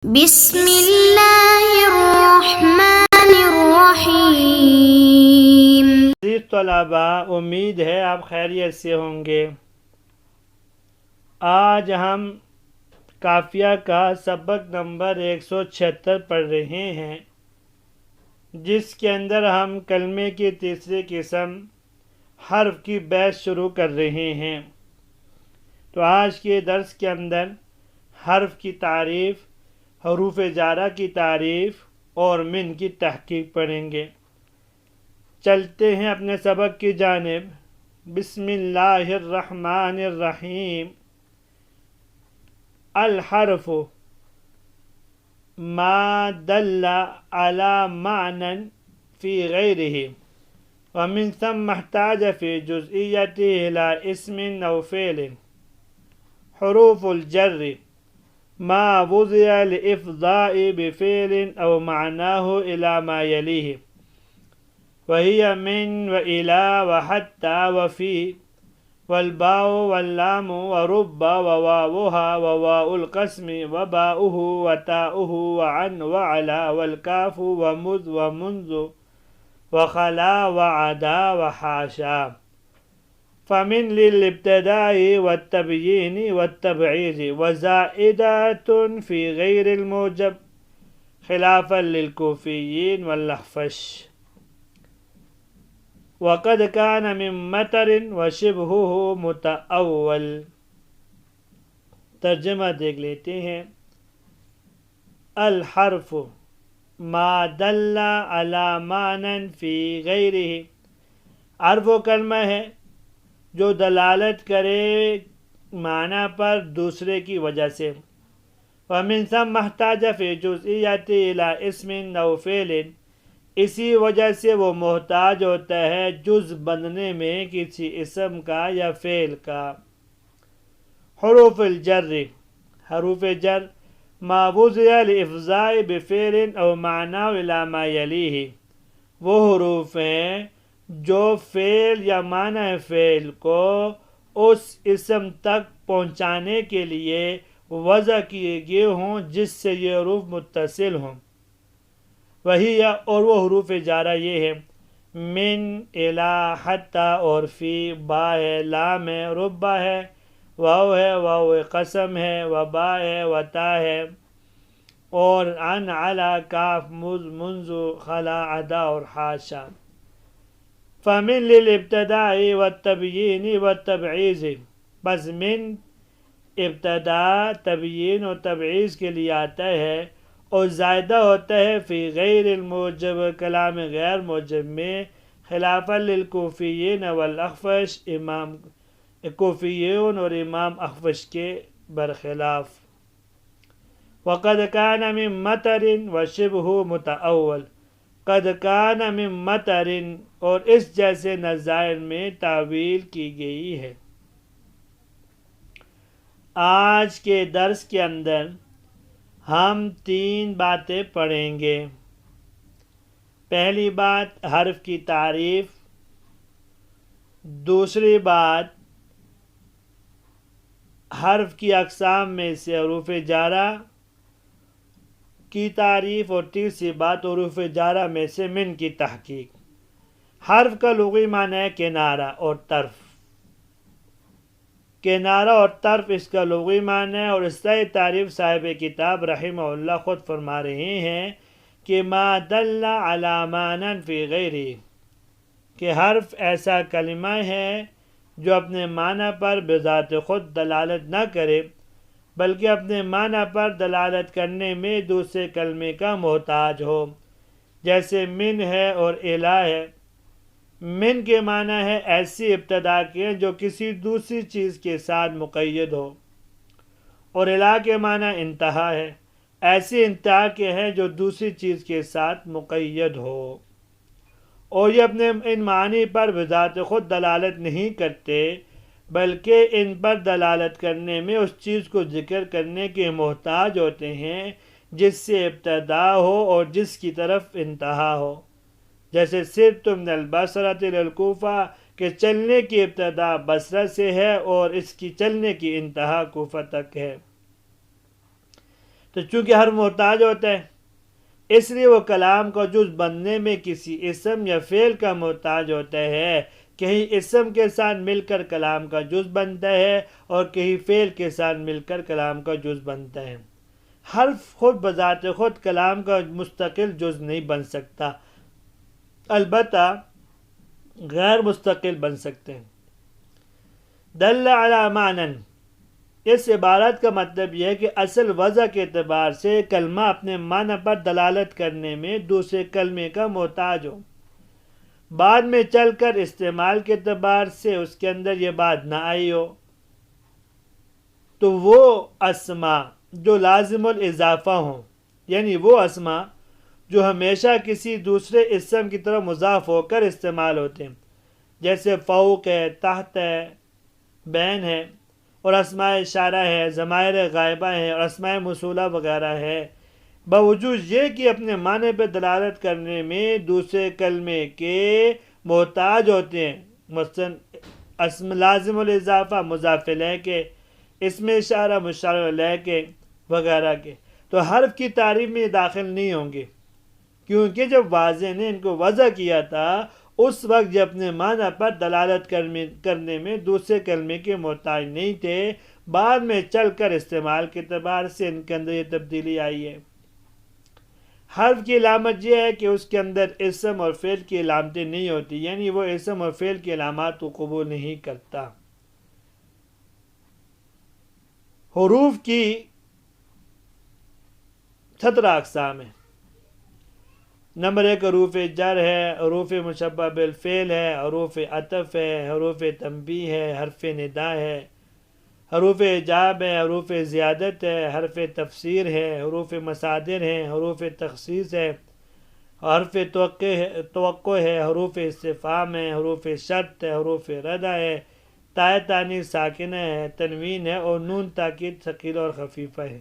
بسم اللہ الرحمن الرحیم۔ عزیز طلباء، امید ہے آپ خیریت سے ہوں گے۔ آج ہم قافیہ کا سبق نمبر 176 پڑھ رہے ہیں، جس کے اندر ہم کلمے کی تیسری قسم حرف کی بحث شروع کر رہے ہیں۔ تو آج کے درس کے اندر حرف کی تعریف، حروف جارہ کی تعریف اور من کی تحقیق پڑھیں گے۔ چلتے ہیں اپنے سبق کی جانب۔ بسم اللہ الرحمن الرحیم۔ الحرف ما دل على معنى في غيره ومن ثم احتاج في جزئيته إلى اسم أو فعل۔ حروف الجر ما وضع لإفضاء بفعل أو معناه إلى ما يليه، وهي من وإلى وحتى وفي والباء واللام ورب وواوها وواء القسم وباؤه وتاؤه وعن وعلى والكاف ومذ ومنذ وخلا وعدا وحاشا۔ فمن للابتداء والتبيين والتبعيض وزائدة في غير الموجب خلافا للكوفيين والأخفش۔ وقد كان من مطر وشبهه متأول۔ ترجمہ دیکھ لیتے ہیں۔ الحرف ما دل على معنى في غيره، حرف و کلمہ ہے جو دلالت کرے معنی پر دوسرے کی وجہ سے۔ ومن ثم احتاج في جزئیات الى اسم او فعل، اسی وجہ سے وہ محتاج ہوتا ہے جز بننے میں کسی اسم کا یا فعل کا۔ حروف الجر، حروف جر ما وضع لإفضاء بفعل او معناه الى ما يليه، وہ حروف ہیں جو فعل یا معنی فعل کو اس اسم تک پہنچانے کے لیے وضع کیے گئے ہوں جس سے یہ حروف متصل ہوں۔ وہی اور وہ حروف جارہ یہ ہے: من، الی، حتی اور فی، با ہے، لام ہے، ربا ہے، واو ہے، واو قسم ہے، وبا ہے، وتا ہے، اور عن، علی، کاف، مذ، منذ، خلا، عدا اور حاشا۔ فمن للابتداء والتبیین والتبعیض، بس من ابتدا، تبیین اور تبعیض کے لیے آتا ہے اور زائدہ ہوتا ہے فی غیر الموجب، کلام غیر موجب میں، خلافا للکوفیین والاخفش، امام کوفیون اور امام اخفش کے برخلاف۔ وقد كان من مطر وشبه متأول، قد كان من مطر اور اس جیسے نظائر میں تعویل کی گئی ہے۔ آج کے درس کے اندر ہم 3 باتیں پڑھیں گے۔ پہلی بات حرف کی تعریف، دوسری بات حرف کی اقسام میں سے حروف جارہ کی تعریف، اور تیسری بات حروف جارہ میں سے من کی تحقیق۔ حرف کا لغوی معنی ہے کنارہ اور طرف۔ کنارہ اور طرف اس کا لغوی معنی ہے، اور اس سے تعریف صاحب کتاب رحمہ اللہ خود فرما رہے ہیں کہ ما دل علی معنی فی غیرہ، کہ حرف ایسا کلمہ ہے جو اپنے معنی پر بذات خود دلالت نہ کرے بلکہ اپنے معنی پر دلالت کرنے میں دوسرے کلمے کا محتاج ہو، جیسے من ہے اور الی ہے۔ من کے معنی ہے ایسی ابتدا کے جو کسی دوسری چیز کے ساتھ مقید ہو، اور الی کے معنی انتہا ہے، ایسی انتہا کے ہیں جو دوسری چیز کے ساتھ مقید ہو، اور یہ اپنے ان معنی پر بذات خود دلالت نہیں کرتے بلکہ ان پر دلالت کرنے میں اس چیز کو ذکر کرنے کے محتاج ہوتے ہیں جس سے ابتدا ہو اور جس کی طرف انتہا ہو، جیسے سرت من البصرۃ الی الکوفہ، کہ چلنے کی ابتدا بصرہ سے ہے اور اس کی چلنے کی انتہا کوفہ تک ہے۔ تو چونکہ ہر محتاج ہوتا ہے اس لیے وہ کلام کا جز بننے میں کسی اسم یا فعل کا محتاج ہوتا ہے. کہیں اسم کے ساتھ مل کر کلام کا جز بنتا ہے اور کہیں فعل کے ساتھ مل کر کلام کا جز بنتا ہے. حرف خود بذات خود کلام کا مستقل جز نہیں بن سکتا، البتہ غیر مستقل بن سکتے ہیں. دل علی معنی، اس عبارت کا مطلب یہ ہے کہ اصل وضع کے اعتبار سے کلمہ اپنے معنی پر دلالت کرنے میں دوسرے کلمے کا محتاج ہو، بعد میں چل کر استعمال کے اعتبار سے اس کے اندر یہ بات نہ آئی ہو، تو وہ اسما جو لازم الاضافہ ہوں، یعنی وہ اسما جو ہمیشہ کسی دوسرے اسم کی طرف مضاف ہو کر استعمال ہوتے ہیں، جیسے فوق ہے، تحت ہے، بین ہے، اور اسماء اشارہ ہے، ضمائر غائبہ ہے اور اسماء موصولہ وغیرہ ہے، باوجود یہ کہ اپنے معنی پہ دلالت کرنے میں دوسرے کلمے کے محتاج ہوتے ہیں. مثلا اسم لازم الاضافہ مضاف الیہ کے، اسم اشارہ مشار الیہ کے وغیرہ کے، تو حرف کی تعریف میں یہ داخل نہیں ہوں گے، کیونکہ جب واضح نے ان کو وضع کیا تھا اس وقت یہ اپنے معنی پر دلالت کرنے میں دوسرے کلمے کے محتاج نہیں تھے، بعد میں چل کر استعمال کے اعتبار سے ان کے اندر یہ تبدیلی آئی ہے. حرف کی علامت یہ ہے کہ اس کے اندر اسم اور فعل کی علامتیں نہیں ہوتی، یعنی وہ اسم اور فعل کی علامات کو قبول نہیں کرتا. حروف کی 17 اقسام ہیں. نمبر 1 حروف جر ہے، حروف مشبہ بالفعل ہے، حروف عطف ہے، حروف تنبیہ ہے، حرف ندا ہے، حروف اعجاب ہے، حروف زیادت ہے، حرف تفسیر ہے، حروف مصادر ہیں، حروف تخصیص ہے، حرف توقع ہے، حروف استفہام ہے، حروف شرط ہے، حروف ردع ہے، تاء تانیث ساکنہ ہے، تنوین ہے اور نون تاکید ثقیلہ اور خفیفہ ہے.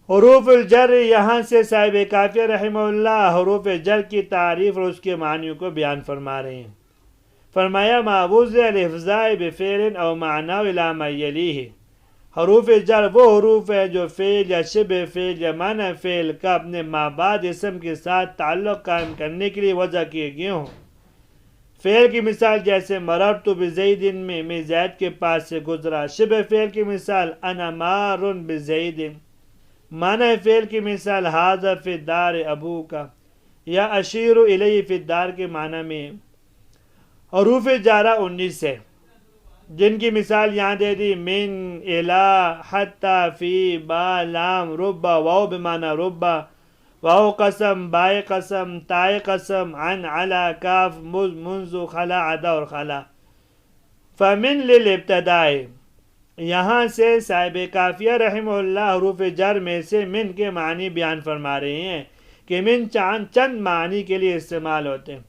حروف الجر، یہاں سے صاحب کافیہ رحمہ اللہ حروف جر کی تعریف اور اس کے معنیوں کو بیان فرما رہے ہیں. فرمایا ما وضع الافضاء بفعل او معناه الى ما یلیہ، حروف جر وہ حروف ہے جو فعل یا شبہ فعل یا معنی فعل کا اپنے ما بعد اسم کے ساتھ تعلق قائم کرنے کے لیے وضع کیے گئے ہوں. فعل کی مثال جیسے مررت بزید میں زید کے پاس سے گزرا. شبہ فعل کی مثال انا مار بزید. معنی فعل کی مثال ھذا فی الدار ابوک یا اشیر الیہ فی الدار کے معنی میں. حروف جارہ 19 ہے جن کی مثال یہاں دے دی من الی حتی فی با لام ربا واو بمعنی ربا واو قسم بائے قسم تائے قسم عن علا کاف مز منذ خلا عدا اور خلا. فمن للابتداء، یہاں سے صاحب کافیہ رحمہ اللہ حروف جر میں سے من کے معنی بیان فرما رہے ہیں کہ من چند معنی کے لیے استعمال ہوتے ہیں.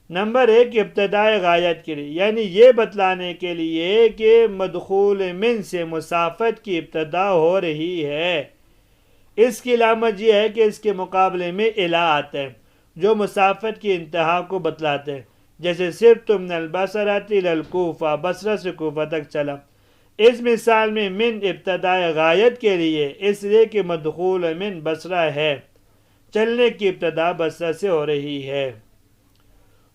نمبر 1 ابتداء غایت کے لیے، یعنی یہ بتلانے کے لیے کہ مدخول من سے مسافت کی ابتدا ہو رہی ہے. اس کی علامت یہ ہے کہ اس کے مقابلے میں الا آتا ہے جو مسافت کی انتہا کو بتلاتے ہیں، جیسے صرف تم من البصرۃ الی الکوفہ، بصرہ سے کوفہ تک چلا. اس مثال میں من ابتداء غایت کے لیے، اس لیے کہ مدخول من بصرہ ہے، چلنے کی ابتدا بصرہ سے ہو رہی ہے.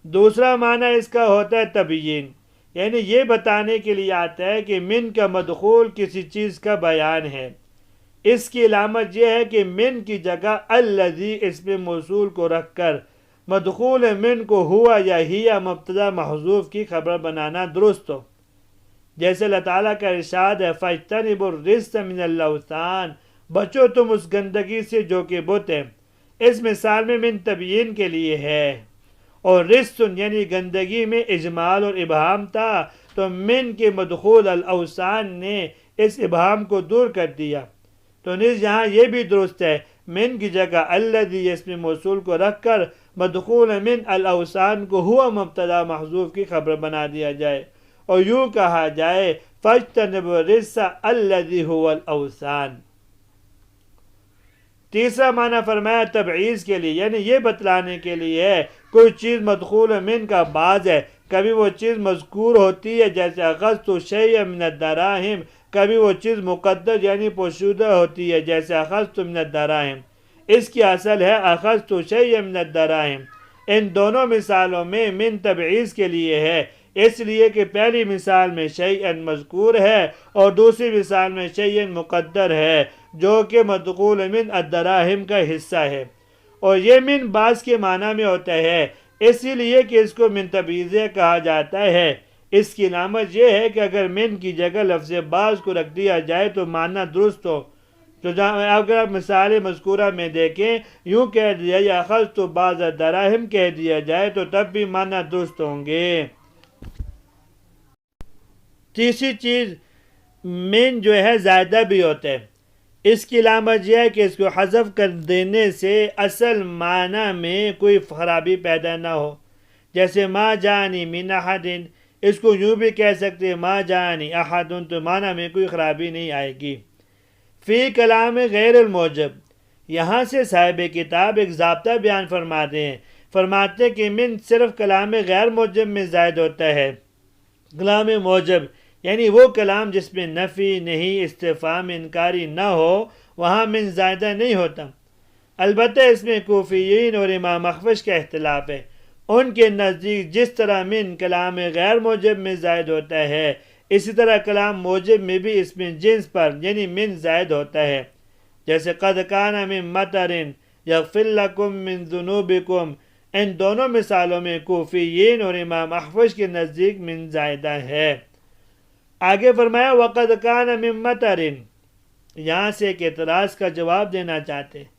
دوسرا معنی اس کا ہوتا ہے تبیین، یعنی یہ بتانے کے لیے آتا ہے کہ من کا مدخول کسی چیز کا بیان ہے. اس کی علامت یہ ہے کہ من کی جگہ الذی اسم موصول کو رکھ کر مدخول من کو ہوا یا ہیا مبتدا محذوف کی خبر بنانا درست ہو. جیسے اللہ تعالیٰ کا ارشاد ہے فاجتنبوا الرجس من الاوثان، بچو تم اس گندگی سے جو کہ بت ہے. اس مثال میں من تبیین کے لیے ہے، اور رجس یعنی گندگی میں اجمال اور ابہام تھا تو من کے مدخول الاوثان نے اس ابہام کو دور کر دیا. تو نیز یہاں یہ بھی درست ہے من کی جگہ الذی اسم موصول کو رکھ کر مدخول من الاوثان کو ہوا مبتدا محذوف کی خبر بنا دیا جائے اور یوں کہا جائے فاجتنبوا الرجس الذی هو الاوثان. تیسرا معنی فرمایا تبعیض کے لیے، یعنی یہ بتلانے کے لیے کوئی چیز مدخول من کا بعض ہے، کبھی وہ چیز مذکور ہوتی ہے جیسے اخذت شیئا من الدراہم کبھی وہ چیز مقدر یعنی پوشیدہ ہوتی ہے، جیسے اخذت من الدراہم، اس کی اصل ہے اخذت شیئا من الدراہم۔ ان دونوں مثالوں میں من تبعیض کے لیے ہے، اس لیے کہ پہلی مثال میں شیئا مذکور ہے اور دوسری مثال میں شیئا مقدر ہے، جو کہ مدخول من الدراہم کا حصہ ہے، اور یہ من بعض کے معنی میں ہوتا ہے، اسی لیے کہ اس کو من تبعیضیہ کہا جاتا ہے۔ اس کی علامت یہ ہے کہ اگر من کی جگہ لفظ بعض کو رکھ دیا جائے تو معنی درست ہو، تو اگر آپ مثال مذکورہ میں دیکھیں، یوں کہہ دیا یا اخذت بعض الدراہم کہہ دیا جائے تو تب بھی معنی درست ہوں گے۔ تیسری چیز، من جو ہے زائدہ بھی ہوتا ہے، اس کی علامت یہ ہے کہ اس کو حذف کر دینے سے اصل معنی میں کوئی خرابی پیدا نہ ہو، جیسے ما جانی من احد، اس کو یوں بھی کہہ سکتے ما جانی احد، تو معنی میں کوئی خرابی نہیں آئے گی۔ فی کلام غیر الموجب، یہاں سے صاحب کتاب ایک ضابطہ بیان فرماتے ہیں کہ من صرف کلام غیر موجب میں زائد ہوتا ہے۔ کلام موجب یعنی وہ کلام جس میں نفی نہیں، استفہام انکاری نہ ہو، وہاں من زائدہ نہیں ہوتا۔ البتہ اس میں کوفیین اور امام اخفش کا اختلاف ہے، ان کے نزدیک جس طرح من کلام غیر موجب میں زائد ہوتا ہے، اسی طرح کلام موجب میں بھی اس میں جنس پر یعنی من زائد ہوتا ہے، جیسے قد کان من مطر یغفر لکم من ذنوبکم۔ ان دونوں مثالوں میں کوفیین اور امام اخفش کے نزدیک من زائدہ ہے۔ آگے فرمایا وقد کان من مطر، یہاں سے ایک اعتراض کا جواب دینا چاہتے ہیں۔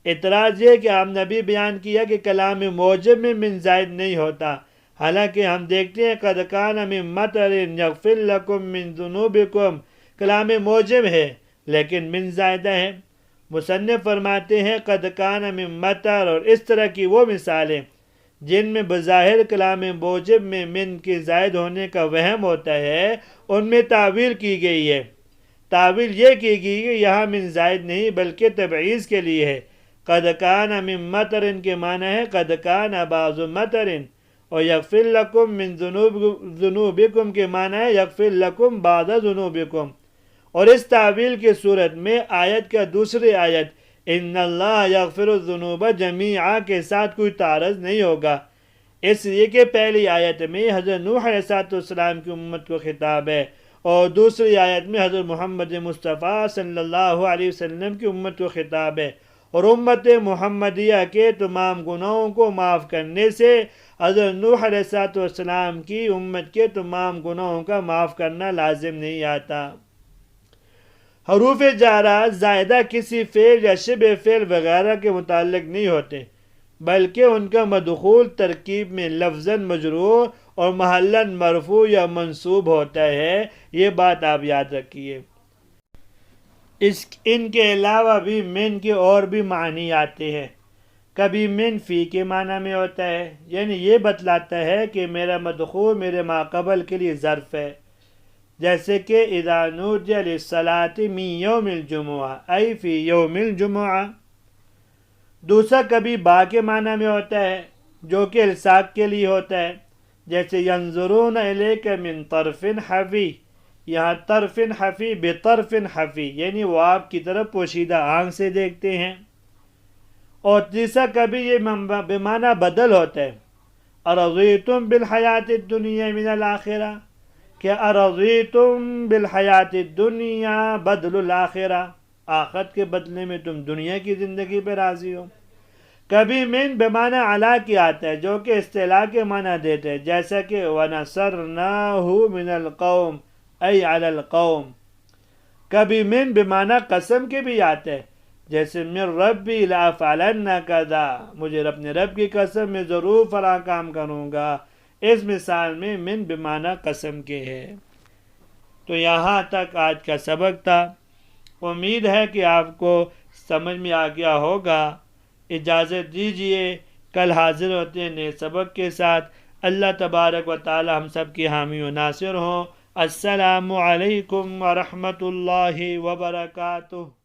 اعتراض یہ کہ آپ نے ابھی بیان کیا کہ کلام موجب میں من زائد نہیں ہوتا، حالانکہ ہم دیکھتے ہیں قد کان من مطر یغفر لکم من ذنوبکم کلام موجب ہے لیکن من زائدہ ہے۔ مصنف فرماتے ہیں قد کان من مطر، اور اس طرح کی وہ مثالیں جن میں بظاہر کلام موجب میں من کے زائد ہونے کا وہم ہوتا ہے، ان میں تعویل کی گئی ہے۔ تعویل یہ کی گئی کہ یہاں من زائد نہیں بلکہ تبعیض کے لیے ہے۔ قد کان من مطر کے معنی ہے قد کان بعض مطر، اور یغفر لکم من ذنوبکم کے معنی ہے یغفر لکم بعض ذنوبکم۔ اور اس تعویل کی صورت میں آیت کا دوسری آیت ان اللہ یغفر الذنوب جمیعا کے ساتھ کوئی تعارض نہیں ہوگا، اس لیے کہ پہلی آیت میں حضرت نوح علیہ السلام کی امت کو خطاب ہے اور دوسری آیت میں حضرت محمد مصطفیٰ صلی اللہ علیہ وسلم کی امت کو خطاب ہے، اور امت محمدیہ کے تمام گناہوں کو معاف کرنے سے حضرت نوح علیہ السلام کی امت کے تمام گناہوں کا معاف کرنا لازم نہیں آتا۔ حروف جارہ زائدہ کسی فعل یا شبہ فعل وغیرہ کے متعلق نہیں ہوتے، بلکہ ان کا مدخول ترکیب میں لفظاً مجرور اور محلاً مرفوع یا منصوب ہوتا ہے، یہ بات آپ یاد رکھیے۔ ان کے علاوہ بھی من کے اور بھی معنی آتے ہیں۔ کبھی من فی کے معنی میں ہوتا ہے، یعنی یہ بتلاتا ہے کہ میرا مدخول میرے ماقبل کے لیے ظرف ہے، جیسے کہ اذا نودی للصلاۃ من یوم الجمعہ ای فی یوم الجمعہ۔ دوسرا کبھی با کے معنی میں ہوتا ہے جو کہ الصاق کے لیے ہوتا ہے، جیسے ینظرون الیک من طرف حفی، یہاں طرف حفی بطرف حفی یعنی وہ آپ کی طرف پوشیدہ آنکھ سے دیکھتے ہیں۔ اور تیسرا کبھی یہ بمعنی بدل ہوتا ہے، ارضیتم بالحیات الدنیا من الآخرہ، کہ ارضیتم بالحیات الدنیا بدل الآخرہ، آخرت کے بدلے میں تم دنیا کی زندگی پہ راضی ہو۔ کبھی من بمعنی علا کی آتا ہے جو کہ استعلاء کے معنی دیتے ہیں، جیسا کہ وَنَصَرْنَاهُ مِنَ الْقَوْمِ ای علی القوم۔ کبھی من بمعنی قسم کے بھی آتا ہے، جیسے من ربی لأفعلن کذا، مجھے اپنے رب کی قسم میں ضرور فلاں کام کروں گا۔ اس مثال میں من بمعنی قسم کے ہے۔ تو یہاں تک آج کا سبق تھا، امید ہے کہ آپ کو سمجھ میں آ گیا ہوگا۔ اجازت دیجیے، کل حاضر ہوتے ہیں نئے سبق کے ساتھ۔ اللہ تبارک و تعالی ہم سب کی حامی و ناصر ہوں۔ السلام علیکم ورحمۃ اللہ وبرکاتہ۔